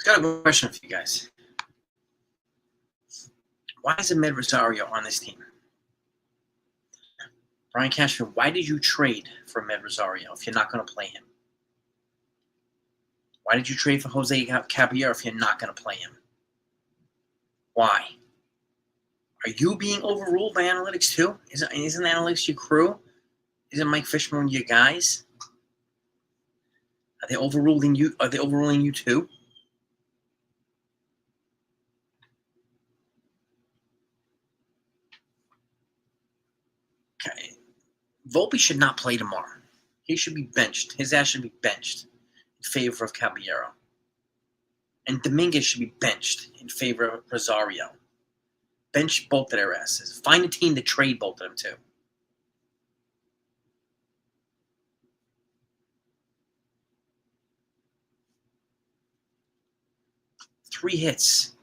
Got a question for you guys. Why is Ahmed Rosario on this team? Brian Cashman, why did you trade for Ahmed Rosario if you're not going to play him? Why did you trade for Jose Caballero if you're not going to play him? Why? Are you being overruled by analytics too? Isn't analytics your crew? Isn't Mike Fishman your guys? Are they overruling you? Are they overruling you too? Okay. Volpe should not play tomorrow. He should be benched. His ass should be benched in favor of Caballero. And Dominguez should be benched in favor of Rosario. Bench both of their asses. Find a team to trade both of them to. Three hits,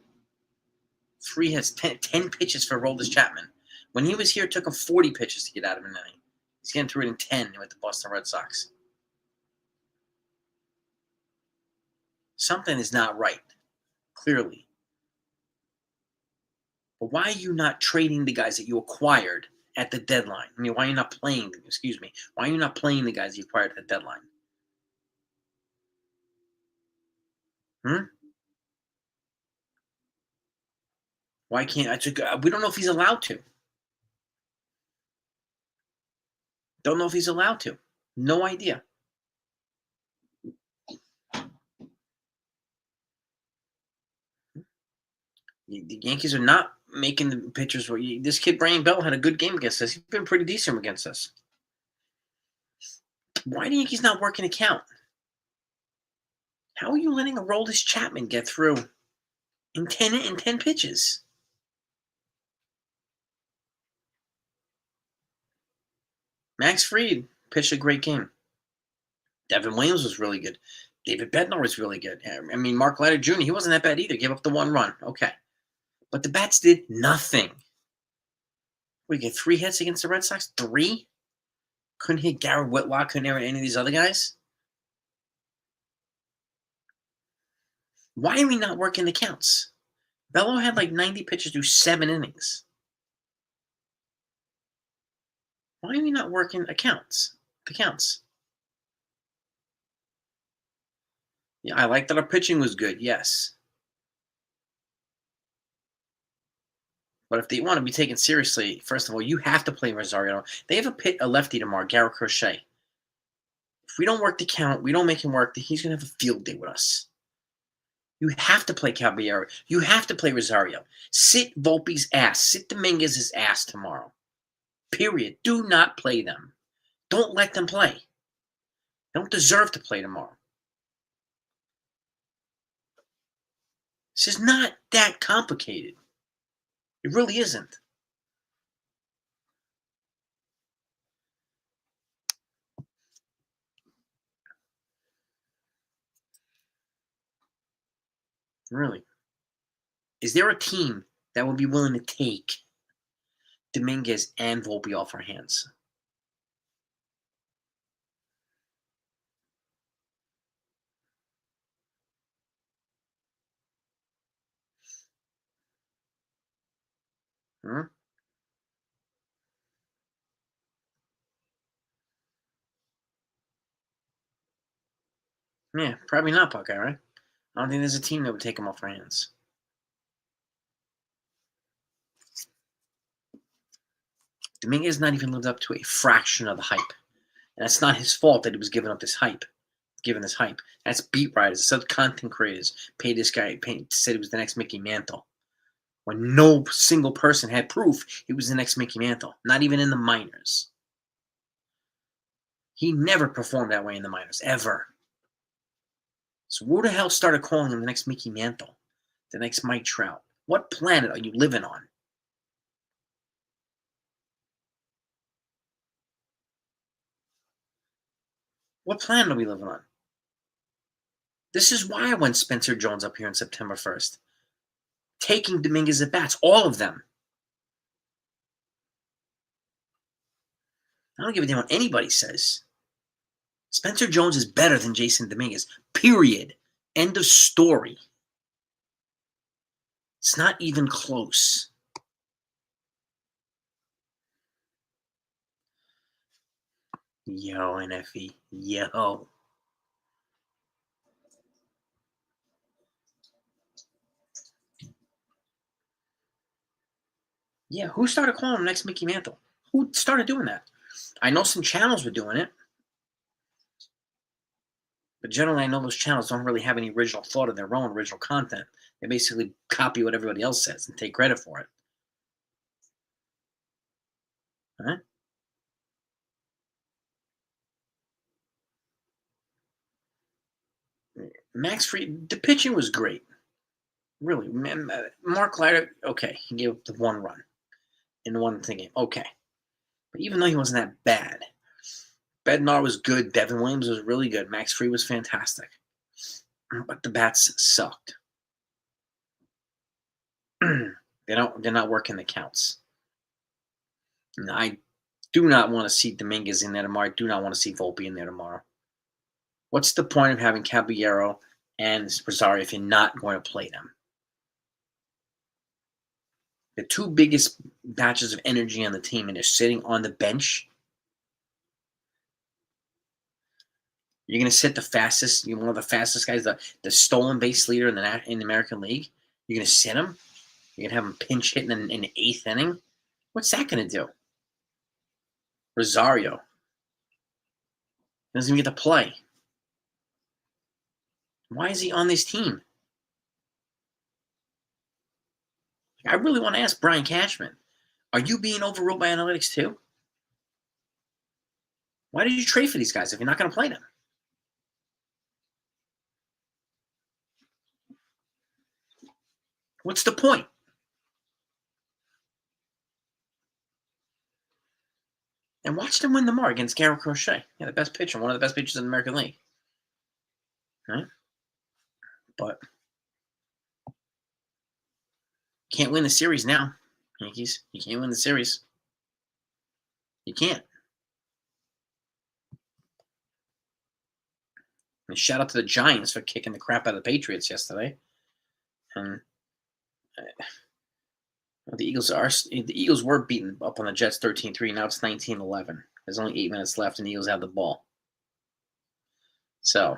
10 pitches for Aroldis Chapman. When he was here, it took him 40 pitches to get out of an inning. He's getting through it in 10 with the Boston Red Sox. Something is not right, clearly. But why are you not trading the guys that you acquired at the deadline? I mean, why are you not playing them? Excuse me. Why are you not playing the guys you acquired at the deadline? Why can't we don't know if he's allowed to. Don't know if he's allowed to. No idea. The Yankees are not making the pitchers. This kid, Brian Bell, had a good game against us. He's been pretty decent against us. Why are the Yankees not working a count? How are you letting Aroldis Chapman get through in 10 pitches? Max Fried pitched a great game. Devin Williams was really good. David Bednar was really good. I mean, Mark Leiter Jr., he wasn't that bad either. Gave up the one run. Okay. But the bats did nothing. We get 3 hits against the Red Sox? 3? Couldn't hit Garrett Whitlock. Couldn't hit any of these other guys? Why are we not working the counts? Bello had like 90 pitches through 7 innings. Why are we not working the counts? Yeah, I like that our pitching was good, yes. But if they want to be taken seriously, first of all, you have to play Rosario. They have a lefty tomorrow, Garrett Crochet. If we don't work the count, we don't make him work, he's going to have a field day with us. You have to play Caballero. You have to play Rosario. Sit Volpe's ass. Sit Dominguez's ass tomorrow. Period. Do not play them. Don't let them play. They don't deserve to play tomorrow. This is not that complicated. It really isn't. Really. Is there a team that would be willing to take Dominguez and Volpe off our hands? Hmm? Yeah, probably not, Buckeye, right? I don't think there's a team that would take him off our hands. Dominguez not even lived up to a fraction of the hype. And that's not his fault that he was given this hype. That's beat writers, sub content creators paid this guy, said he was the next Mickey Mantle. When no single person had proof he was the next Mickey Mantle, not even in the minors. He never performed that way in the minors, ever. So who the hell started calling him the next Mickey Mantle? The next Mike Trout? What planet are you living on? What planet are we living on? This is why I want Spencer Jones up here on September 1st. Taking Dominguez at bats, all of them. I don't give a damn what anybody says. Spencer Jones is better than Jason Dominguez. Period. End of story. It's not even close. Yo, NFE. Yo. Yeah, who started calling him next Mickey Mantle? Who started doing that? I know some channels were doing it, but generally I know those channels don't really have any original thought of their own original content. They basically copy what everybody else says and take credit for it. Huh? Max Fried, the pitching was great. Really. Mark Leiter, okay, he gave up the one run in the one thing game. Okay. But even though he wasn't that bad, Bednar was good. Devin Williams was really good. Max Fried was fantastic. But the bats sucked. They're not working the counts. And I do not want to see Dominguez in there tomorrow. I do not want to see Volpe in there tomorrow. What's the point of having Caballero and Rosario if you're not going to play them? The two biggest batches of energy on the team, and they're sitting on the bench. You're going to sit the fastest, one of the fastest guys, the stolen base leader in the American League. You're going to sit him. You're going to have him pinch hitting in the eighth inning. What's that going to do? Rosario doesn't even get to play. Why is he on this team? I really want to ask Brian Cashman, are you being overruled by analytics too? Why did you trade for these guys if you're not going to play them? What's the point? And watch them win tomorrow against Garrett Crochet. Yeah, the best pitcher, one of the best pitchers in the American League. Right? But can't win the series now, Yankees. You can't win the series. You can't. And shout out to the Giants for kicking the crap out of the Patriots yesterday. And the Eagles were beaten up on the Jets 13-3. Now it's 19-11. There's only 8 minutes left, and the Eagles have the ball. So,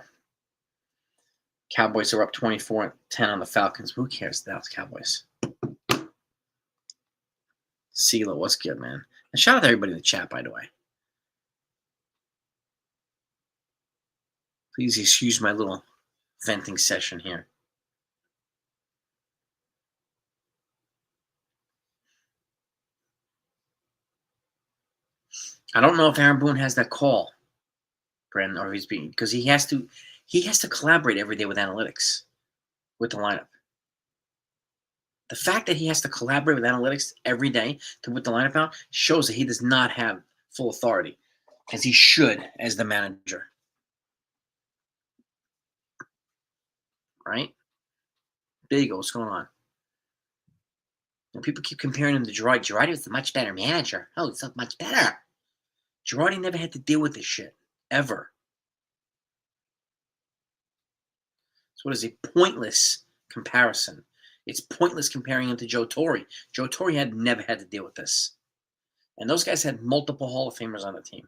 Cowboys are up 24-10 on the Falcons. Who cares? That's Cowboys. CeeLo, what's good, man? And shout out to everybody in the chat, by the way. Please excuse my little venting session here. I don't know if Aaron Boone has that call, Brandon, or he's being, because he has to collaborate every day with analytics, with the lineup. The fact that he has to collaborate with analytics every day to put the lineup out shows that he does not have full authority, as he should as the manager. Right? There you go. What's going on? And people keep comparing him to Girardi. Girardi was a much better manager. Oh, it's so much better. Girardi never had to deal with this shit. Ever. So what is a pointless comparison? It's pointless comparing him to Joe Torre. Joe Torre had never had to deal with this. And those guys had multiple Hall of Famers on the team.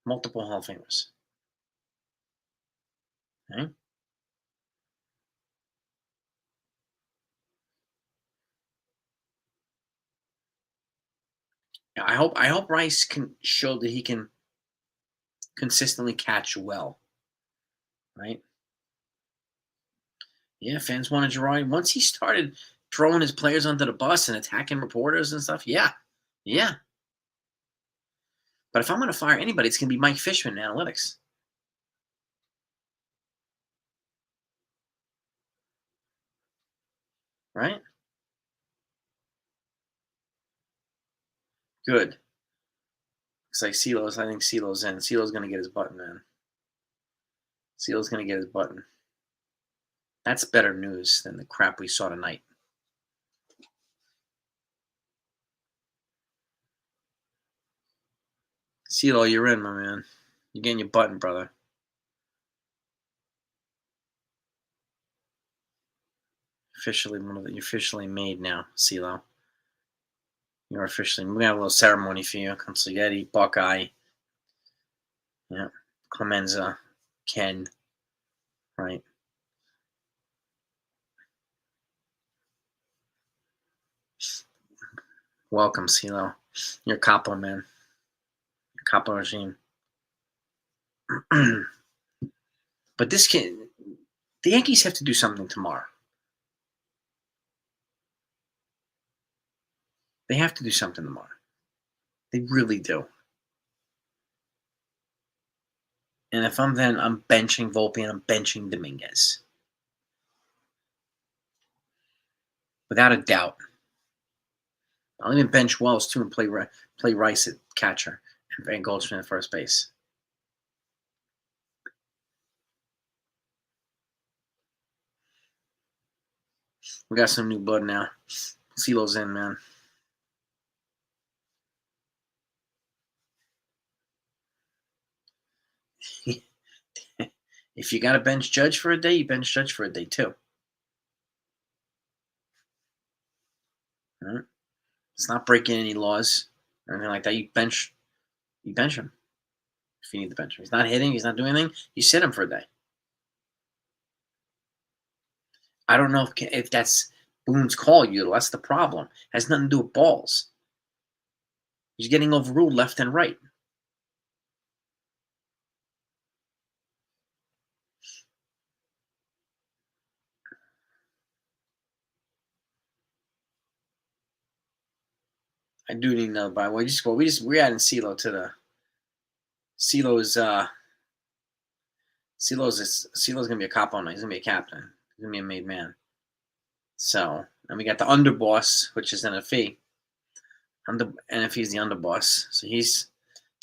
Multiple Hall of Famers. Okay? I hope Rice can show that he can consistently catch well. Right? Yeah, fans wanted Girardi. Once he started throwing his players under the bus and attacking reporters and stuff, yeah. But if I'm going to fire anybody, it's going to be Mike Fishman in analytics. Right? Good. Looks like CeeLo's. I think CeeLo's in. CeeLo's going to get his button, man. CeeLo's going to get his button. That's better news than the crap we saw tonight. CeeLo, you're in, my man. You're getting your button, brother. You're officially made now, CeeLo. You're officially. We have a little ceremony for you. Consiglietti, Buckeye, yeah, Clemenza, Ken, right? Welcome, CeeLo. You're Capo, man. Your Capo regime. But this can. The Yankees have to do something tomorrow. They have to do something tomorrow. They really do. And if I'm then, I'm benching Volpe and I'm benching Dominguez. Without a doubt. I'll even bench Wells too and play Rice at catcher and Van Goldschmidt at first base. We got some new blood now. CeeLo's in, man. If you got to bench Judge for a day, you bench Judge for a day too. Right? It's not breaking any laws or anything like that. You bench him if you need to bench him. He's not hitting. He's not doing anything. You sit him for a day. I don't know if that's Boone's call. That's the problem. It has nothing to do with balls. He's getting overruled left and right. I do need another bye. We're adding CeeLo to the CeeLo's CeeLo's gonna be a cop on night. He's gonna be a captain. He's gonna be a made man. So, and we got the underboss, which is NFE. NFE's the underboss. So he's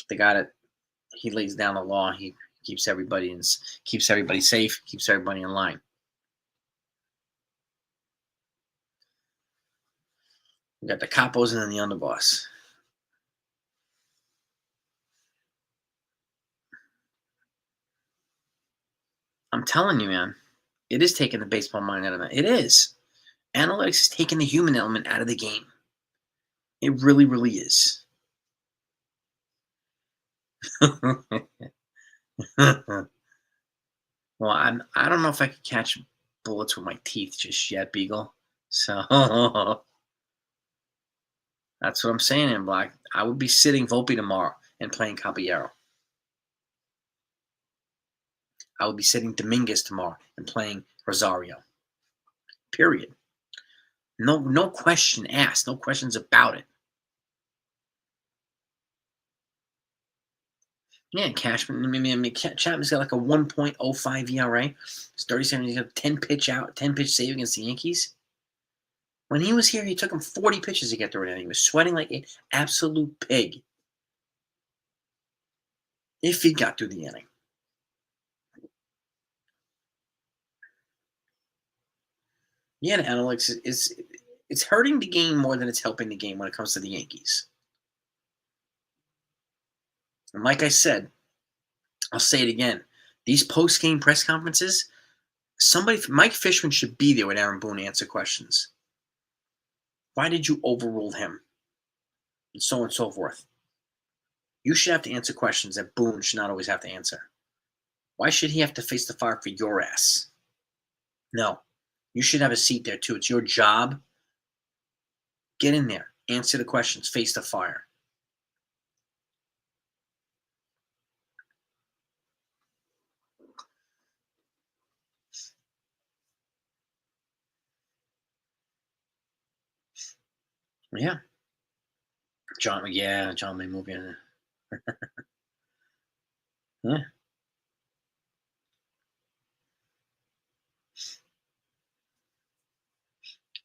the guy that he lays down the law. He keeps everybody safe, keeps everybody in line. We got the capos and then the underboss. I'm telling you, man, it is taking the baseball mind out of it. It is. Analytics is taking the human element out of the game. It really, really is. Well, I don't know if I could catch bullets with my teeth just yet, Beagle. So that's what I'm saying in Black. I would be sitting Volpe tomorrow and playing Caballero. I would be sitting Dominguez tomorrow and playing Rosario. Period. No question asked. No questions about it. Yeah, Cashman. Chapman's got like a 1.05 ERA. He's 37. He's got a 10 pitch save against the Yankees. When he was here, he took him 40 pitches to get through it. He was sweating like an absolute pig. If he got through the inning. Yeah, the analytics it's hurting the game more than it's helping the game when it comes to the Yankees. And like I said, I'll say it again. These post-game press conferences, Mike Fishman should be there when Aaron Boone answer questions. Why did you overrule him? And so on and so forth. You should have to answer questions that Boone should not always have to answer. Why should he have to face the fire for your ass? No. You should have a seat there too. It's your job. Get in there. Answer the questions. Face the fire. Yeah. John may move in. Yeah.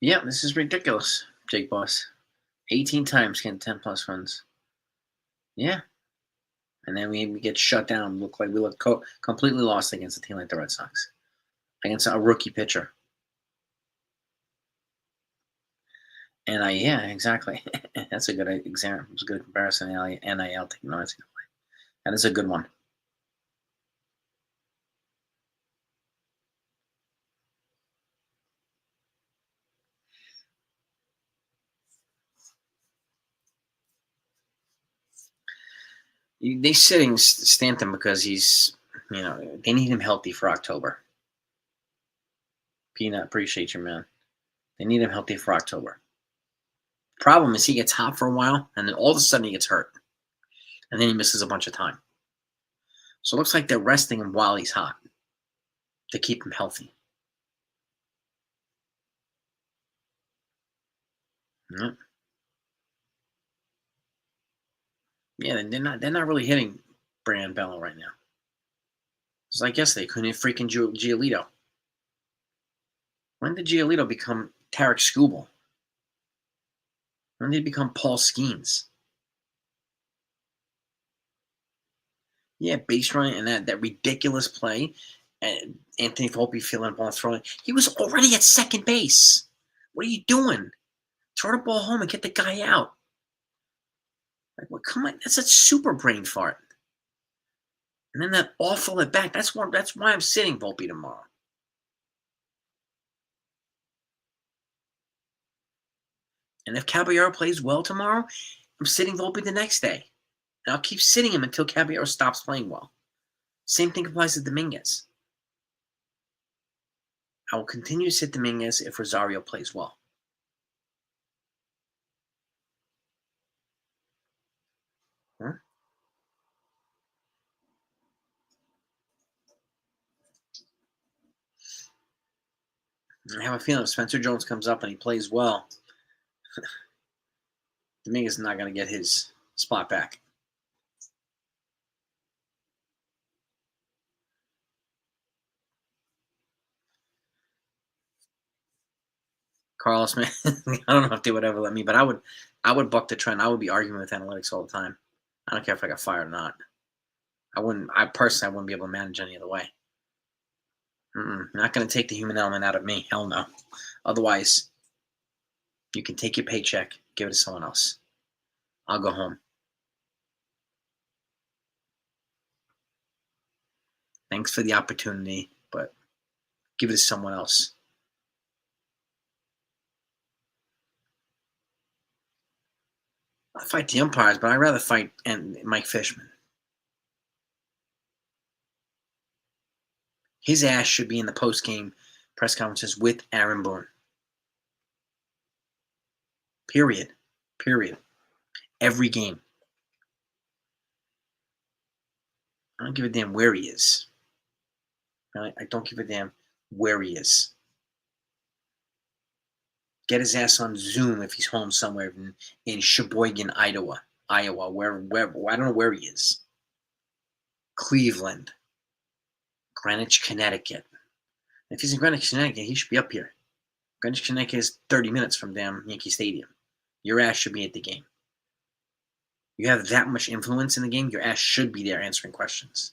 Yeah, this is ridiculous, Jake Boss. 18 times getting 10 plus runs. Yeah. And then we get shut down. We look completely lost against a team like the Red Sox. Against a rookie pitcher. And yeah, exactly. That's a good example. It's a good comparison. NIL technology. That is a good one. They sitting Stanton because they need him healthy for October. Peanut, appreciate you, man. They need him healthy for October. Problem is he gets hot for a while, and then all of a sudden he gets hurt. And then he misses a bunch of time. So it looks like they're resting him while he's hot to keep him healthy. Yeah, yeah, they're not really hitting Brand Bello right now. It's like yesterday, couldn't hit freaking Giolito. When did Giolito become Tarek Skubal? When did he become Paul Skeens? Yeah, base running and that ridiculous play. And Anthony Volpe feeling the ball throwing. He was already at second base. What are you doing? Throw the ball home and get the guy out. Like, well, come on, that's a super brain fart. And then that awful at back. That's why I'm sitting Volpe tomorrow. And if Caballero plays well tomorrow, I'm sitting Volpe the next day. And I'll keep sitting him until Caballero stops playing well. Same thing applies to Dominguez. I will continue to sit Dominguez if Rosario plays well. Huh? I have a feeling if Spencer Jones comes up and he plays well, Dominguez is not going to get his spot back. Carlos, man, I don't know if they would ever let me, but I would buck the trend. I would be arguing with analytics all the time. I don't care if I got fired or not. I personally wouldn't be able to manage any other way. Not going to take the human element out of me. Hell no. Otherwise, you can take your paycheck, give it to someone else. I'll go home. Thanks for the opportunity, but give it to someone else. I'll fight the umpires, but I'd rather fight Mike Fishman. His ass should be in the post-game press conferences with Aaron Boone. Period. Every game. I don't give a damn where he is. I don't give a damn where he is. Get his ass on Zoom if he's home somewhere in Sheboygan, Iowa, where I don't know where he is. Cleveland, Greenwich, Connecticut. If he's in Greenwich, Connecticut, he should be up here. Greenwich, Connecticut is 30 minutes from damn Yankee Stadium. Your ass should be at the game. You have that much influence in the game, your ass should be there answering questions.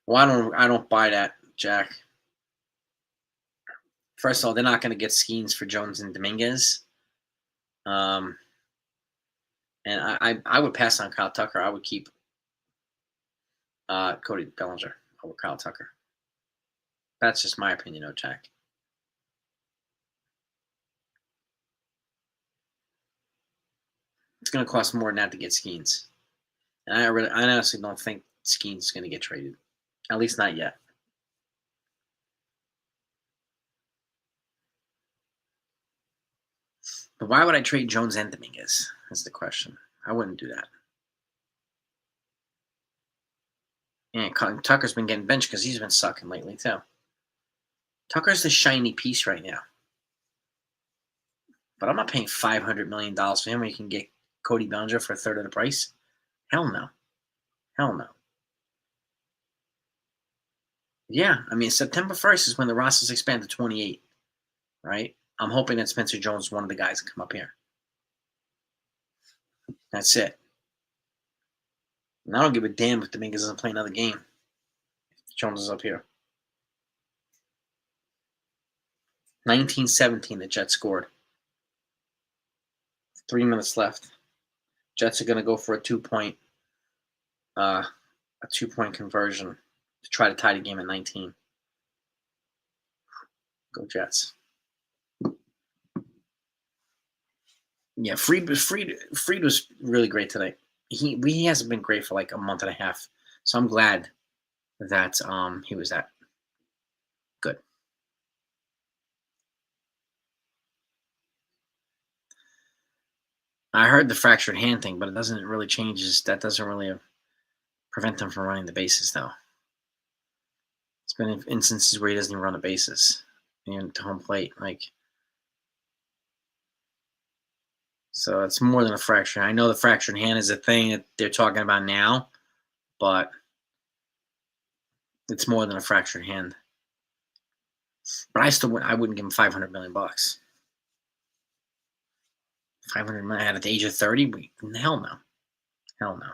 Well, I don't buy that, Jack. First of all, they're not going to get Skeens for Jones and Dominguez. And I would pass on Kyle Tucker. I would keep Cody Bellinger over Kyle Tucker. That's just my opinion, though, Jack. It's going to cost more than that to get Skeens. And I honestly don't think Skeens is going to get traded. At least not yet. But why would I trade Jones and Dominguez? That's the question. I wouldn't do that. And Tucker's been getting benched because he's been sucking lately, too. Tucker's the shiny piece right now. But I'm not paying $500 million for him when you can get Cody Bellinger for a third of the price. Hell no. Yeah, I mean, September 1st is when the rosters expand to 28, right? I'm hoping that Spencer Jones is one of the guys that come up here. That's it. And I don't give a damn if Dominguez doesn't play another game. Jones is up here. 19-17, the Jets scored. 3 minutes left. Jets are going to go for a two-point conversion to try to tie the game at 19. Go Jets. Yeah, Freed was really great today. He hasn't been great for like a month and a half, so I'm glad that he was that good. I heard the fractured hand thing, but it doesn't really change. That doesn't really prevent him from running the bases, though. It's been instances where he doesn't even run the bases and to home plate, like so. It's more than a fracture. I know the fractured hand is a thing that they're talking about now, but it's more than a fractured hand. But I wouldn't give him 500 million bucks. 500 million at the age of 30? Hell no, hell no.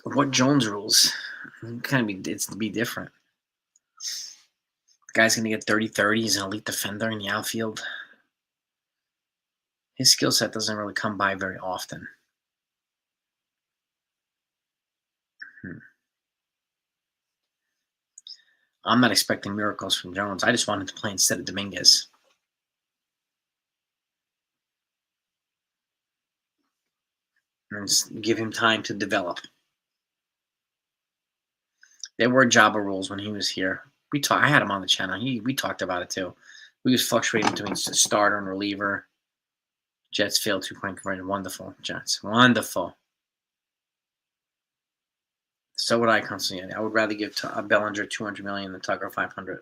What Jones rules? It's to be different. The guy's gonna get 30-30. He's an elite defender in the outfield. His skill set doesn't really come by very often. Hmm. I'm not expecting miracles from Jones. I just want him to play instead of Dominguez. And just give him time to develop. There were Jabba rules when he was here. I had him on the channel. We talked about it too. We was fluctuating between starter and reliever. Jets failed 2-point conversion. Wonderful, Jets. Wonderful. So would I constantly. I would rather give Bellinger 200 million than Tucker 500.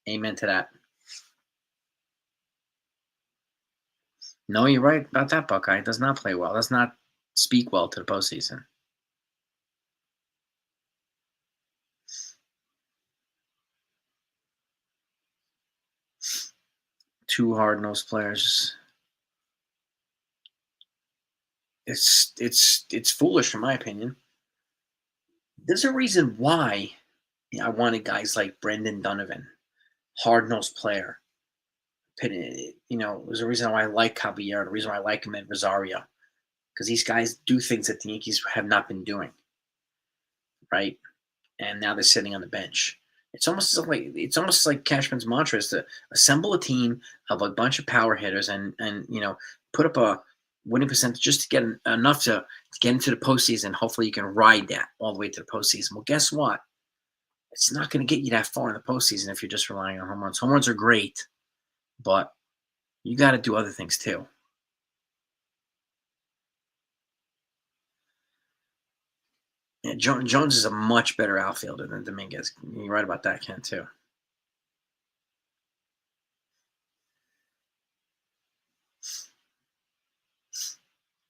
Amen to that. No, you're right about that, Buckeye. Does not play well. Does not speak well to the postseason. Two hard-nosed players. It's foolish in my opinion. There's a reason why I wanted guys like Brendan Donovan, hard-nosed player. There's a reason why I like Caballero. The reason why I like him at Rosario, because these guys do things that the Yankees have not been doing, right? And now they're sitting on the bench. It's almost like Cashman's mantra is to assemble a team of a bunch of power hitters and put up a winning percentage just to get enough to get into the postseason. Hopefully, you can ride that all the way to the postseason. Well, guess what? It's not going to get you that far in the postseason if you're just relying on home runs. Home runs are great, but you got to do other things too. Yeah, Jones is a much better outfielder than Dominguez. You're right about that, Ken, too.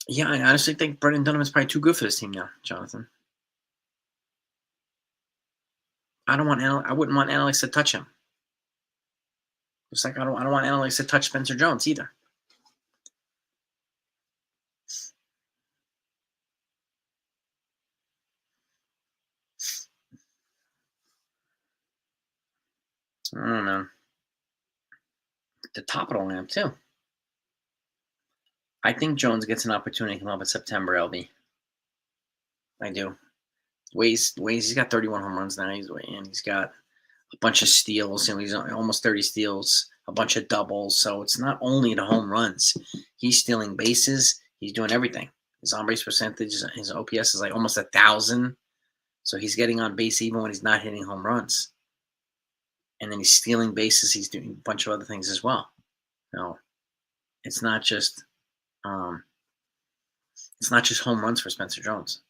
Yeah, I honestly think Brendan Dunham is probably too good for this team now, Jonathan. I wouldn't want Analytics to touch him. Just like I don't want Analytics to touch Spencer Jones either. I don't know. The top of the lamp too. I think Jones gets an opportunity to come up in September, LB. I do. He's got 31 home runs now. He's got a bunch of steals, and he's almost 30 steals, a bunch of doubles. So it's not only the home runs. He's stealing bases. He's doing everything. His on base percentage, his OPS is like almost 1,000. So he's getting on base even when he's not hitting home runs. And then he's stealing bases. He's doing a bunch of other things as well. No, it's not just um, home runs for Spencer Jones.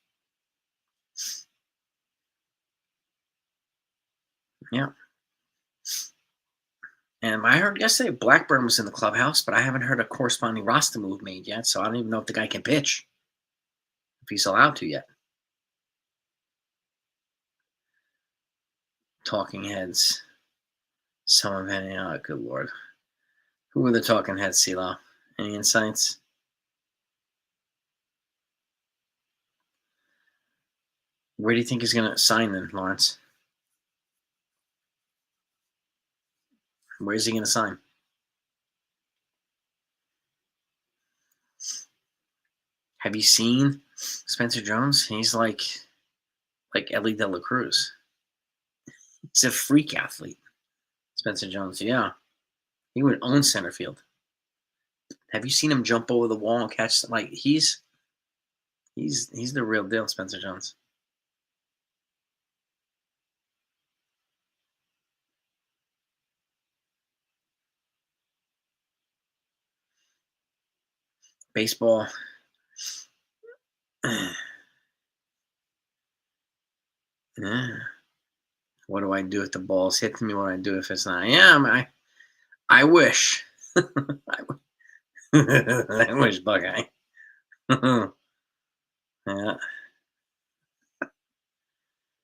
Yeah. And I heard yesterday Blackburn was in the clubhouse, but I haven't heard a corresponding roster move made yet. So I don't even know if the guy can pitch, if he's allowed to yet. Talking heads. Some of any, oh, good lord. Who were the talking heads, CeeLo? Any insights? Where do you think he's going to sign then, Lawrence? Where is he going to sign? Have you seen Spencer Jones? He's like Ellie De La Cruz. He's a freak athlete. Spencer Jones, yeah. He would own center field. Have you seen him jump over the wall and catch? Like he's the real deal, Spencer Jones. Baseball. Yeah. What do I do if the ball's hitting me? What do I do if it's not? Yeah, I wish. I wish, Buckeye. Yeah.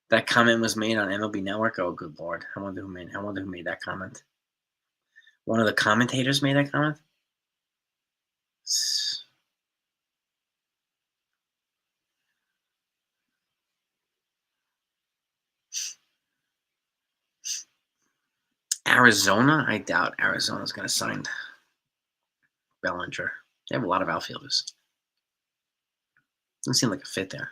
That comment was made on MLB Network. Oh, good lord! I wonder who made that comment. One of the commentators made that comment. Arizona? I doubt Arizona's going to sign Bellinger. They have a lot of outfielders. Doesn't seem like a fit there.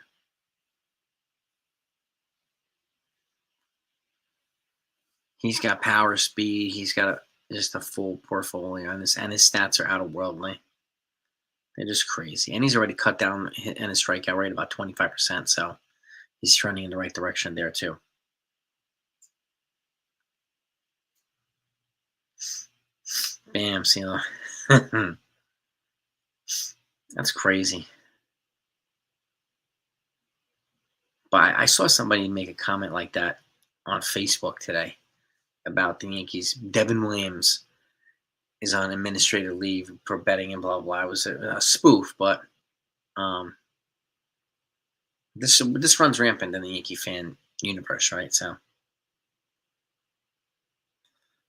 He's got power, speed. He's got just a full portfolio, and his stats are out of worldly. They're just crazy, and he's already cut down in his strikeout rate about 25%. So he's trending in the right direction there too. Bam, CeeLo. That's crazy. But I saw somebody make a comment like that on Facebook today about the Yankees. Devin Williams is on administrative leave for betting and blah blah. It was a spoof, but this runs rampant in the Yankee fan universe, right? So,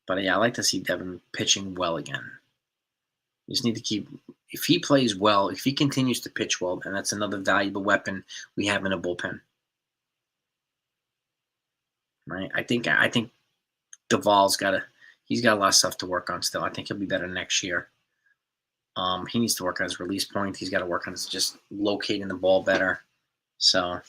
but yeah, I like to see Devin pitching well again. You just need to keep. If he plays well, if he continues to pitch well, then that's another valuable weapon we have in a bullpen. Right? I think Duvall's he's got a lot of stuff to work on still. I think he'll be better next year. He needs to work on his release point. He's got to work on his just locating the ball better. So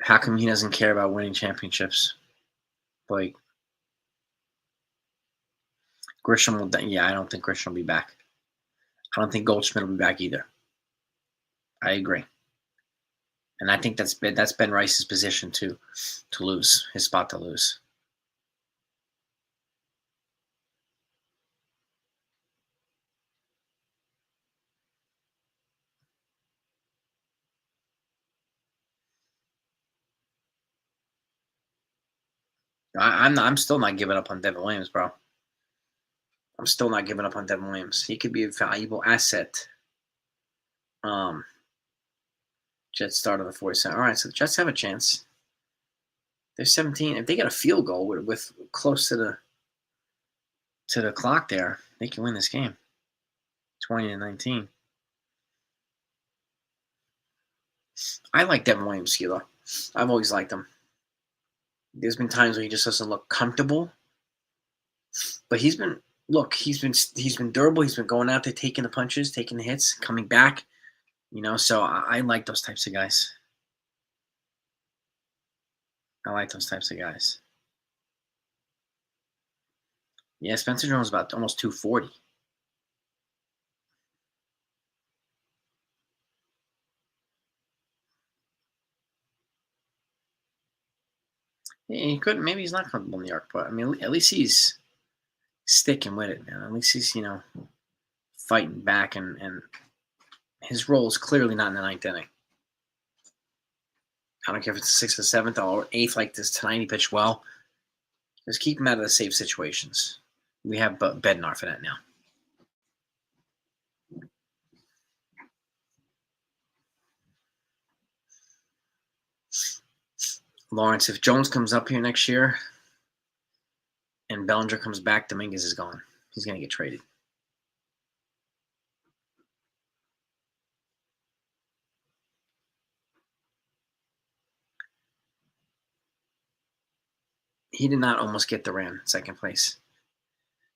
how come he doesn't care about winning championships? Like Grisham will. Yeah, I don't think Grisham will be back. I don't think Goldschmidt will be back either. I agree, and I think that's Ben Rice's position to lose his spot to lose. I'm still not giving up on Devin Williams, bro. I'm still not giving up on Devin Williams. He could be a valuable asset. Jets start on the 47. All right, so the Jets have a chance. They're 17. If they get a field goal with close to the clock there, they can win this game. 20-19. I like Devin Williams, Sheila. I've always liked him. There's been times where he just doesn't look comfortable, but he's been durable. He's been going out there, taking the punches, taking the hits, coming back. So I like those types of guys. I like those types of guys. Yeah, Spencer Jones is about almost 240. Yeah, he couldn't. Maybe he's not comfortable in New York, but I mean, at least he's sticking with it, man. At least he's fighting back, and his role is clearly not in the ninth inning. I don't care if it's the sixth or seventh or eighth like this tonight. He pitched well. Just keep him out of the safe situations. We have Bednar for that now. Lawrence, if Jones comes up here next year and Bellinger comes back, Dominguez is gone. He's going to get traded. He did not almost get the Ram second place.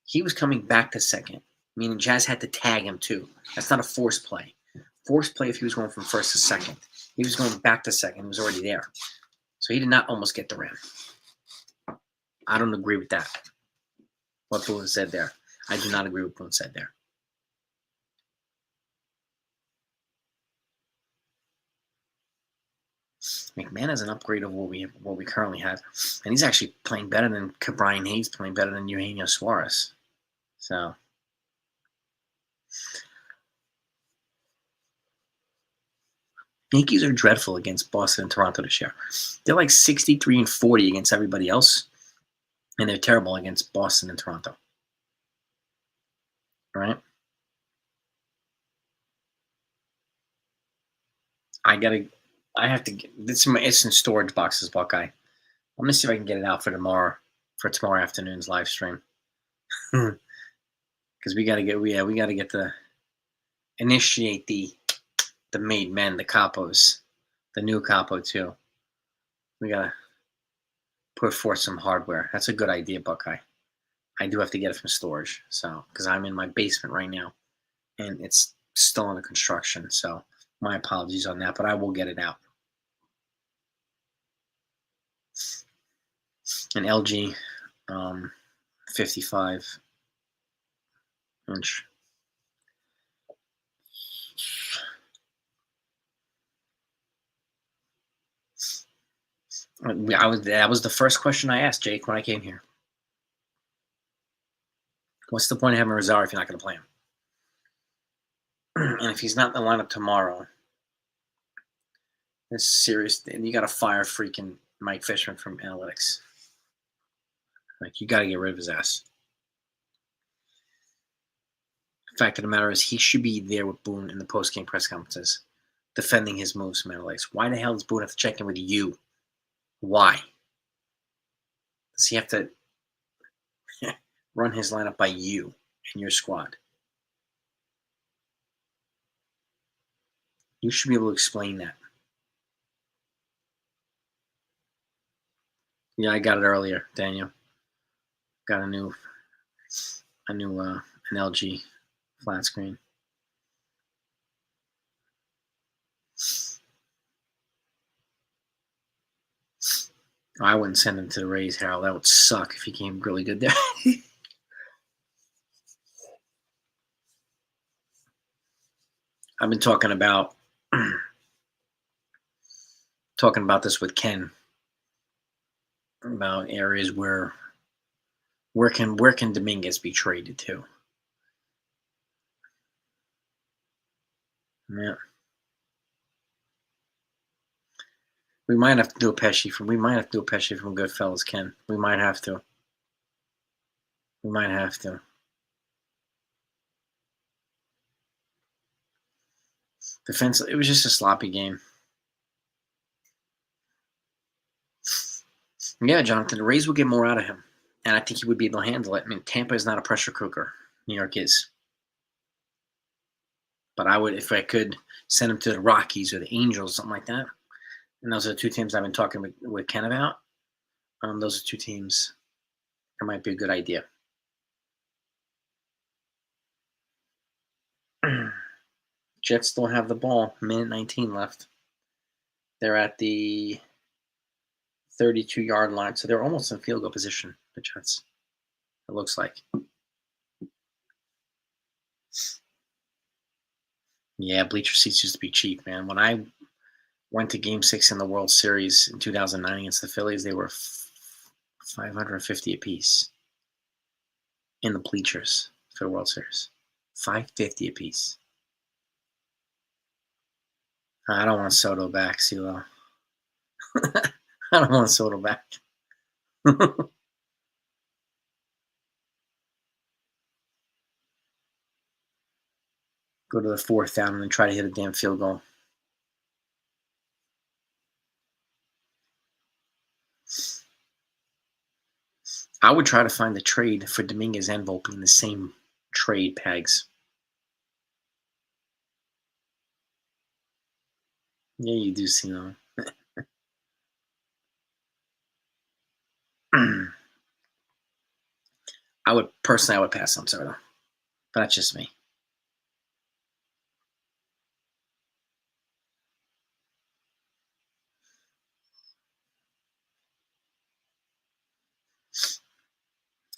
He was coming back to second, meaning Jazz had to tag him too. That's not a forced play. forced play if he was going from first to second. He was going back to second. He was already there. So he did not almost get the ram. I don't agree with that. What Boone said there. I do not agree with what Boone said there. McMahon is an upgrade of what we currently have, and he's actually playing better than Brian Hayes, playing better than Eugenio Suarez. So Yankees are dreadful against Boston and Toronto this year. They're like 63-40 against everybody else, and they're terrible against Boston and Toronto. Right? I have to get it's in storage boxes, Buckeye. I'm gonna see if I can get it out for tomorrow afternoon's live stream. Because we gotta get initiate the made men, the capos, the new capo too. We gotta put forth some hardware. That's a good idea, Buckeye. I do have to get it from storage, so because I'm in my basement right now, and it's still under construction. So my apologies on that, but I will get it out. An LG 55 inch. That was the first question I asked Jake when I came here. What's the point of having Rosario if you're not going to play him? And if he's not in the lineup tomorrow, it's serious. And you got to fire freaking Mike Fishman from Analytics. Like, you got to get rid of his ass. The fact of the matter is, he should be there with Boone in the post-game press conferences, defending his moves from Analytics. Why the hell does Boone have to check in with you? Why? Does he have to run his lineup by you and your squad? You should be able to explain that. Yeah, I got it earlier, Daniel. Got an LG flat screen. I wouldn't send him to the Rays, Harold. That would suck if he came really good there. I've been talking about this with Ken about areas where can Dominguez be traded to? Yeah. We might have to do a Pesci from Goodfellas, Ken. We might have to. Defense. It was just a sloppy game. Yeah, Jonathan. The Rays will get more out of him, and I think he would be able to handle it. I mean, Tampa is not a pressure cooker. New York is. But I would, if I could, send him to the Rockies or the Angels, something like that. And those are the two teams I've been talking with Ken about. Those are two teams that might be a good idea. Jets don't have the ball. Minute 19 left. They're at the 32-yard line, so they're almost in field goal position, the Jets. It looks like. Yeah, bleacher seats used to be cheap, man. When I went to Game 6 in the World Series in 2009 against the Phillies, they were $550 a piece in the bleachers for the World Series. $550 a piece. I don't want Soto back, CeeLo. I don't want Soto back. Go to the fourth down and then try to hit a damn field goal. I would try to find the trade for Dominguez and Volpe in the same trade pegs. Yeah, you do see them. I would pass on Soto, but that's just me.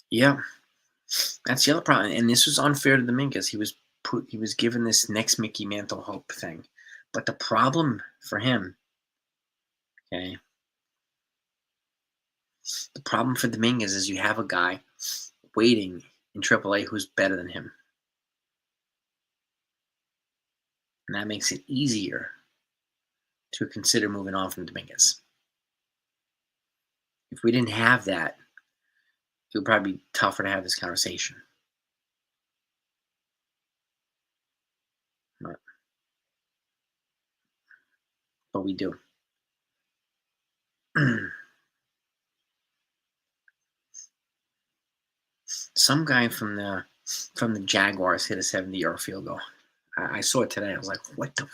Yeah, that's the other problem, and this was unfair to Dominguez. He was given this next Mickey Mantle hope thing, but the problem for him, okay, the problem for Dominguez is you have a guy waiting in AAA who's better than him, and that makes it easier to consider moving on from Dominguez. If we didn't have that, it would probably be tougher to have this conversation. But, but we do. Some guy from the Jaguars hit a 70-yard field goal. I saw it today. I was like, what the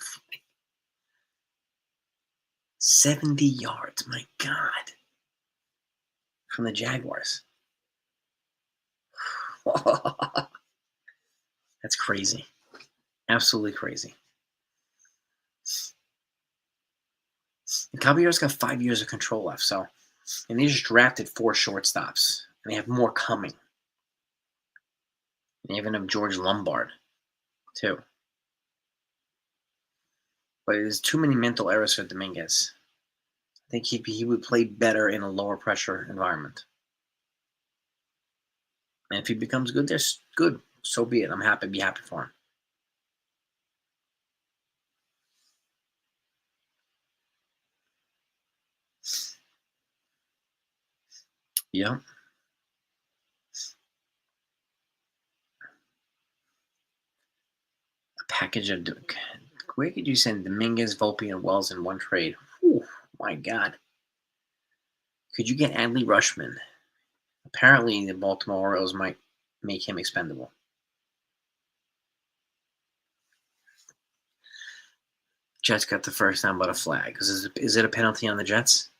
70 yards, my God. From the Jaguars. That's crazy. Absolutely crazy. The Caballeros got 5 years of control left, and they just drafted 4 shortstops, and they have more coming. And they even have George Lombard, too. But there's too many mental errors for Dominguez. I think he would play better in a lower pressure environment. And if he becomes good, there's good. So be it. I'm happy. Be happy for him. Yeah. A package of where could you send Dominguez, Volpe, and Wells in one trade? Whew, my God. Could you get Adley Rushman? Apparently, the Baltimore Orioles might make him expendable. Jets got the first down but a flag. Is it a penalty on the Jets?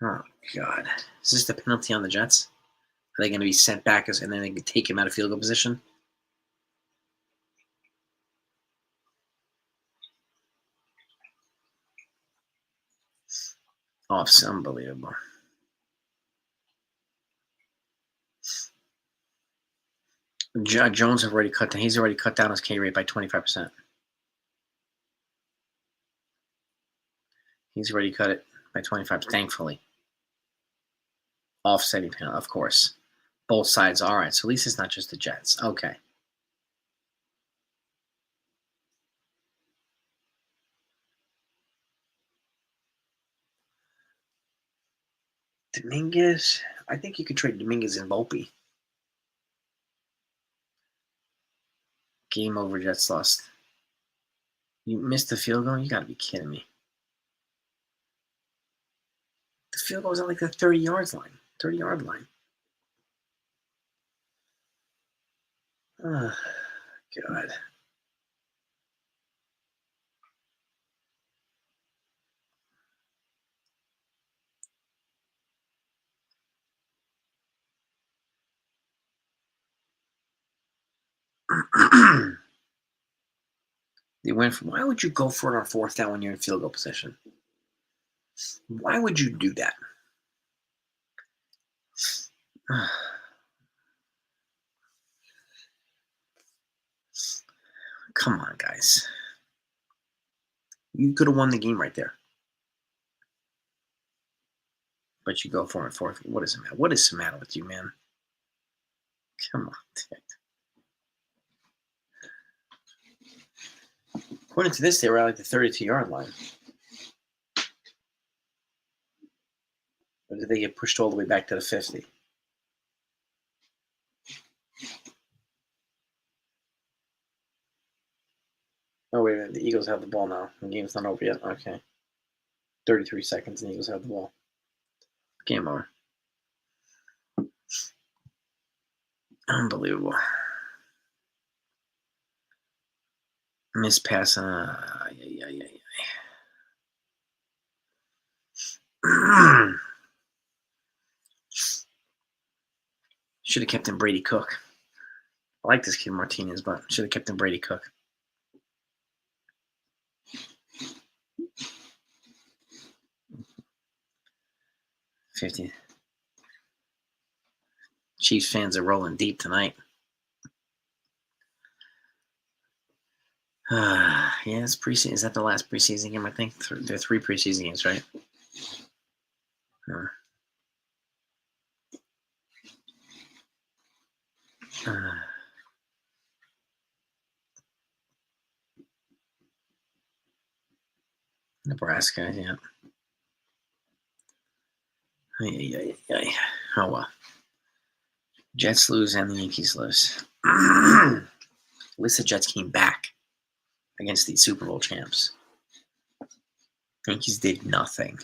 Oh, God. Is this the penalty on the Jets? Are they going to be sent back and then they can take him out of field goal position? Oh, it's unbelievable. Jones he's already cut down his K rate by 25%. He's already cut it by 25, thankfully. Offsetting penalty, of course. Both sides. All right, so at least it's not just the Jets. Okay. Dominguez, I think you could trade Dominguez and Volpe. Game over, Jets lost. You missed the field goal? You got to be kidding me. The field goal was at like the 30-yard line. 30-yard line. Oh, God. They went from, why would you go for it on 4th down when you're in field goal position? Why would you do that? Come on, guys. You could have won the game right there. But you go for it 4th. What is the matter? What is the matter with you, man? Come on. According to this, they were at like the 32-yard line. Or did they get pushed all the way back to the 50? Oh, wait a minute. The Eagles have the ball now. The game's not over yet. Okay. 33 seconds, and the Eagles have the ball. Game over. Unbelievable. Miss pass. Should have kept him Brady Cook. I like this kid Martinez, but should have kept him Brady Cook. 50. Chiefs fans are rolling deep tonight. Yeah, it's preseason. Is that the last preseason game? I think there are 3 preseason games, right? Nebraska, yeah. Oh well. Jets lose and the Yankees lose. At least the Jets came back against the Super Bowl champs. Yankees did nothing.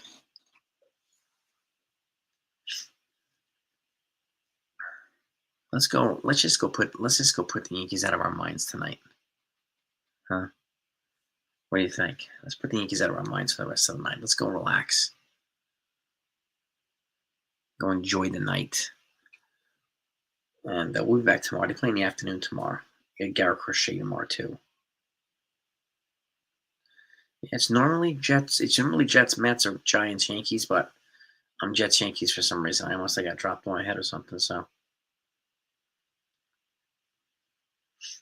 Let's just go put the Yankees out of our minds tonight. Huh? What do you think? Let's put the Yankees out of our minds for the rest of the night. Let's go relax. Go enjoy the night. And we'll be back tomorrow. They play in the afternoon tomorrow. Garrett Crochet tomorrow too. Yeah, it's normally Jets, Mets, or Giants, Yankees, but I'm Jets, Yankees for some reason. I almost got dropped on my head or something. So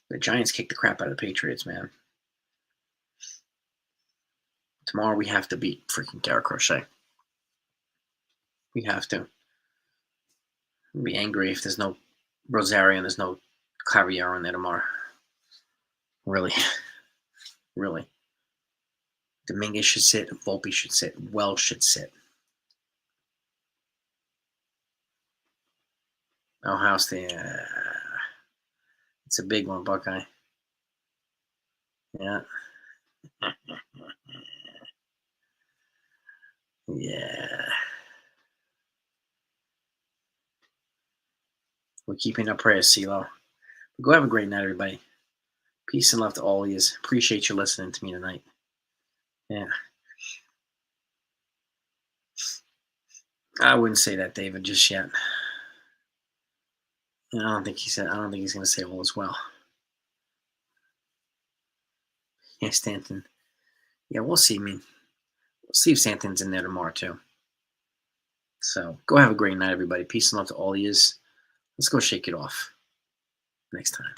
the Giants kicked the crap out of the Patriots, man. Tomorrow we have to beat freaking Garrett Crochet. We have to. I'll be angry if there's no Rosario and there's no Clavier in there tomorrow. Really. Really. Dominguez should sit. Volpe should sit. Wells should sit. Ohio State. It's a big one, Buckeye. Yeah. Yeah. We're keeping our prayers, CeeLo. Go have a great night, everybody. Peace and love to all of you. Appreciate you listening to me tonight. Yeah. I wouldn't say that, David, just yet. I don't think he's going to say all is well. Yeah, Stanton. Yeah, we'll see. We'll see if Stanton's in there tomorrow too. So go have a great night, everybody. Peace and love to all of you. Let's go shake it off next time.